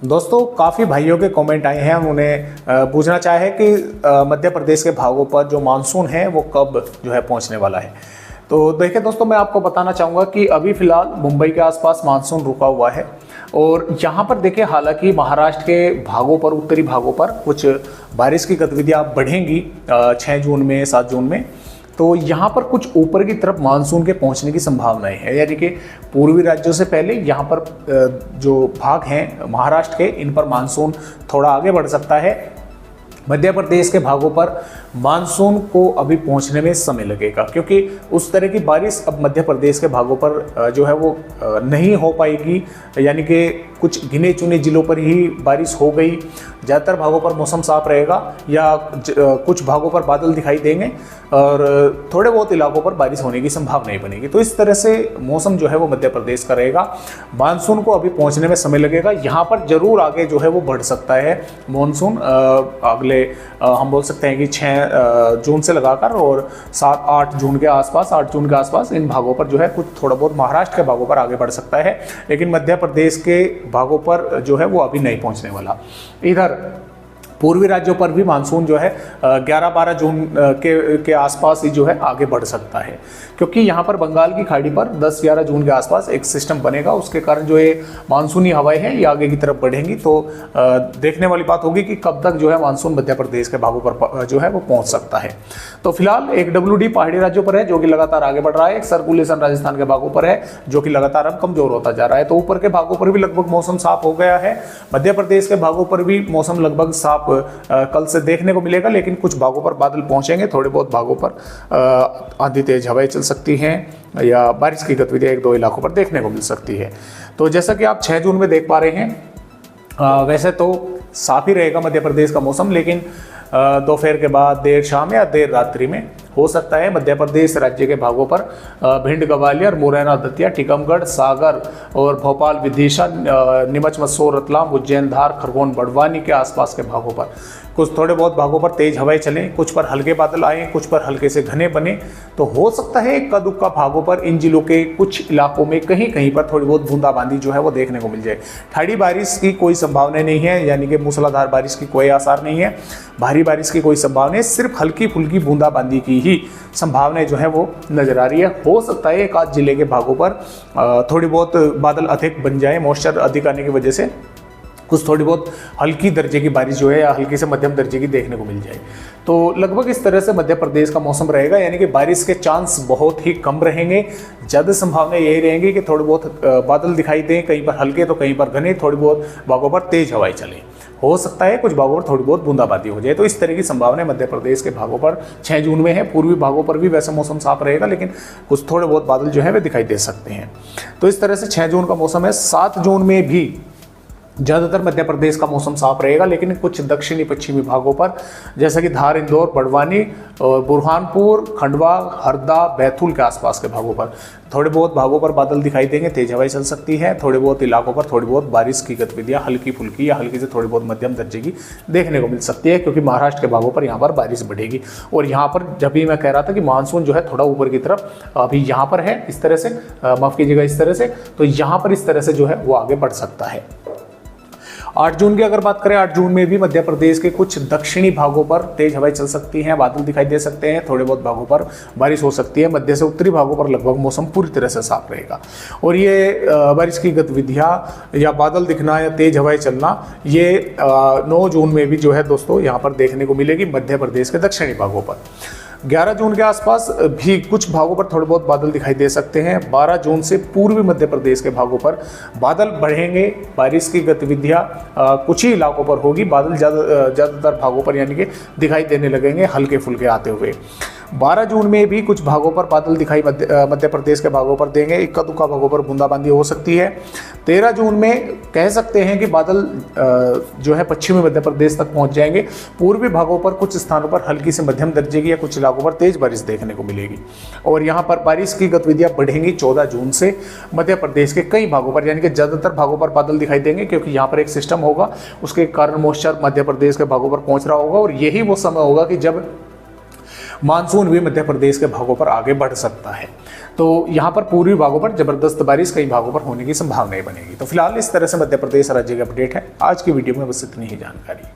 दोस्तों काफ़ी भाइयों के कमेंट आए हैं, उन्हें पूछना चाहे कि मध्य प्रदेश के भागों पर जो मानसून है वो कब जो है पहुंचने वाला है। तो देखिए दोस्तों, मैं आपको बताना चाहूँगा कि अभी फ़िलहाल मुंबई के आसपास मानसून रुका हुआ है और यहाँ पर देखिए हालांकि महाराष्ट्र के भागों पर, उत्तरी भागों पर कुछ बारिश की गतिविधियाँ बढ़ेंगी 6 जून में, 7 जून में। तो यहाँ पर कुछ ऊपर की तरफ मानसून के पहुँचने की संभावनाएं है, यानी कि पूर्वी राज्यों से पहले यहाँ पर जो भाग हैं महाराष्ट्र के, इन पर मानसून थोड़ा आगे बढ़ सकता है। मध्य प्रदेश के भागों पर मानसून को अभी पहुंचने में समय लगेगा, क्योंकि उस तरह की बारिश अब मध्य प्रदेश के भागों पर जो है वो नहीं हो पाएगी, यानी कि कुछ गिने चुने जिलों पर ही बारिश हो गई। ज़्यादातर भागों पर मौसम साफ रहेगा या कुछ भागों पर बादल दिखाई देंगे और थोड़े बहुत इलाकों पर बारिश होने की संभावना ही बनेगी। तो इस तरह से मौसम जो है वो मध्य प्रदेश का रहेगा। मानसून को अभी पहुंचने में समय लगेगा। यहाँ पर जरूर आगे जो है वो बढ़ सकता है मानसून, अगले हम बोल सकते हैं कि 6 जून से लगाकर और 7-8 जून के आसपास, 8 जून के आसपास इन भागों पर जो है कुछ थोड़ा बहुत महाराष्ट्र के भागों पर आगे बढ़ सकता है, लेकिन मध्य प्रदेश के भागों पर जो है वो अभी नहीं पहुंचने वाला। इधर पूर्वी राज्यों पर भी मानसून जो है 11-12 जून के आसपास ही जो है आगे बढ़ सकता है, क्योंकि यहाँ पर बंगाल की खाड़ी पर 10-11 जून के आसपास एक सिस्टम बनेगा। उसके कारण जो ये मानसूनी हवाएं हैं ये आगे की तरफ बढ़ेंगी। तो देखने वाली बात होगी कि कब तक जो है मानसून मध्य प्रदेश के भागों पर जो है वो पहुँच सकता है। तो फिलहाल एक WD पहाड़ी राज्यों पर है जो कि लगातार आगे बढ़ रहा है, एक सर्कुलेशन राजस्थान के भागों पर है जो कि लगातार अब कमजोर होता जा रहा है। तो ऊपर के भागों पर भी लगभग मौसम साफ हो गया है, मध्य प्रदेश के भागों पर भी मौसम लगभग साफ कल से देखने को मिलेगा, लेकिन कुछ भागों पर बादल पहुंचेंगे, थोड़े बहुत भागों पर आंधी तेज हवाएं चल सकती हैं या बारिश की गतिविधियां 1-2 इलाकों पर देखने को मिल सकती है। तो जैसा कि आप 6 जून में देख पा रहे हैं, वैसे तो साफ ही रहेगा मध्य प्रदेश का मौसम, लेकिन दोपहर के बाद देर शाम या देर रात्रि में हो सकता है मध्य प्रदेश राज्य के भागों पर भिंड, ग्वालियर, मुरैना, दतिया, टीकमगढ़, सागर और भोपाल, विदिशा, नीमच, मंदसौर, रतलाम, उज्जैन, धार, खरगोन, बड़वानी के आसपास के भागों पर कुछ थोड़े बहुत भागों पर तेज हवाएं चलें, कुछ पर हल्के बादल आए, कुछ पर हल्के से घने बने। तो हो सकता है इक्का दुक्का भागों पर इन जिलों के कुछ इलाकों में कहीं कहीं पर थोड़ी बहुत बूंदाबांदी जो है वो देखने को मिल जाए। ठाड़ी बारिश की कोई संभावना नहीं है, यानी कि मूसलाधार बारिश की कोई आसार नहीं है, भारी बारिश की कोई संभावना है, सिर्फ हल्की फुल्की बूंदाबांदी की ही संभावनाएं जो है वो नजर आ रही है। हो सकता है एक आध जिले के भागों पर थोड़ी बहुत बादल अधिक बन जाए, मॉइस्चर अधिक आने की वजह से कुछ थोड़ी बहुत हल्की दर्जे की बारिश जो है या हल्की से मध्यम दर्जे की देखने को मिल जाए। तो लगभग इस तरह से मध्य प्रदेश का मौसम रहेगा, यानी कि बारिश के चांस बहुत ही कम रहेंगे। ज़्यादा संभावना यही रहेंगी कि थोड़े बहुत बादल दिखाई दें, कहीं पर हल्के तो कहीं पर घने, थोड़ी बहुत भागों पर तेज हवाएं चलें। हो सकता है कुछ भागों पर थोड़ी बहुत बूंदाबांदी हो जाए। तो इस तरह की संभावना मध्य प्रदेश के भागों पर 6 जून में है। पूर्वी भागों पर भी वैसे मौसम साफ रहेगा, लेकिन कुछ थोड़े बहुत बादल जो है वे दिखाई दे सकते हैं। तो इस तरह से 6 जून का मौसम है। 7 जून में भी ज़्यादातर मध्य प्रदेश का मौसम साफ रहेगा, लेकिन कुछ दक्षिणी पश्चिमी भागों पर जैसा कि धार, इंदौर, बड़वानी और बुरहानपुर, खंडवा, हरदा, बैतूल के आसपास के भागों पर थोड़े बहुत भागों पर बादल दिखाई देंगे, तेज हवाएं चल सकती है। थोड़े बहुत इलाकों पर थोड़ी बहुत बारिश की गतिविधियां हल्की फुल्की या हल्की से थोड़ी बहुत मध्यम दर्जे की देखने को मिल सकती है, क्योंकि महाराष्ट्र के भागों पर यहाँ पर बारिश बढ़ेगी। और यहाँ पर जब भी मैं कह रहा था कि मानसून जो है थोड़ा ऊपर की तरफ अभी यहाँ पर है, इस तरह से माफ़ कीजिएगा, इस तरह से, तो यहाँ पर इस तरह से जो है वो आगे बढ़ सकता है। 8 जून की अगर बात करें, 8 जून में भी मध्य प्रदेश के कुछ दक्षिणी भागों पर तेज हवाएं चल सकती हैं, बादल दिखाई दे सकते हैं, थोड़े बहुत भागों पर बारिश हो सकती है। मध्य से उत्तरी भागों पर लगभग मौसम पूरी तरह से साफ रहेगा। और ये बारिश की गतिविधियां या बादल दिखना या तेज हवाएं चलना ये 9 जून में भी जो है दोस्तों यहाँ पर देखने को मिलेगी मध्य प्रदेश के दक्षिणी भागों पर। 11 जून के आसपास भी कुछ भागों पर थोड़े बहुत बादल दिखाई दे सकते हैं। 12 जून से पूर्वी मध्य प्रदेश के भागों पर बादल बढ़ेंगे, बारिश की गतिविधियां कुछ ही इलाकों पर होगी। बादल ज़्यादातर भागों पर यानी कि दिखाई देने लगेंगे हल्के फुल्के आते हुए। 12 जून में भी कुछ भागों पर बादल दिखाई मध्य प्रदेश के भागों पर देंगे, इक्का दुक्का भागों पर बूंदाबांदी हो सकती है। 13 जून में कह सकते हैं कि बादल जो है पश्चिमी मध्य प्रदेश तक पहुंच जाएंगे। पूर्वी भागों पर कुछ स्थानों पर हल्की से मध्यम दर्जे की या कुछ इलाकों पर तेज बारिश देखने को मिलेगी। और यहाँ पर बारिश की गतिविधियां बढ़ेंगी 14 जून से मध्य प्रदेश के कई भागों पर, यानी कि ज़्यादातर भागों पर बादल दिखाई देंगे, क्योंकि यहाँ पर एक सिस्टम होगा, उसके कारण मॉइस्चर मध्य प्रदेश के भागों पर पहुँच रहा होगा। और यही वो समय होगा कि जब मानसून भी मध्य प्रदेश के भागों पर आगे बढ़ सकता है। तो यहाँ पर पूर्वी भागों पर जबरदस्त बारिश कई भागों पर होने की संभावना बनेगी। तो फिलहाल इस तरह से मध्य प्रदेश राज्य की अपडेट है। आज की वीडियो में बस इतनी ही जानकारी।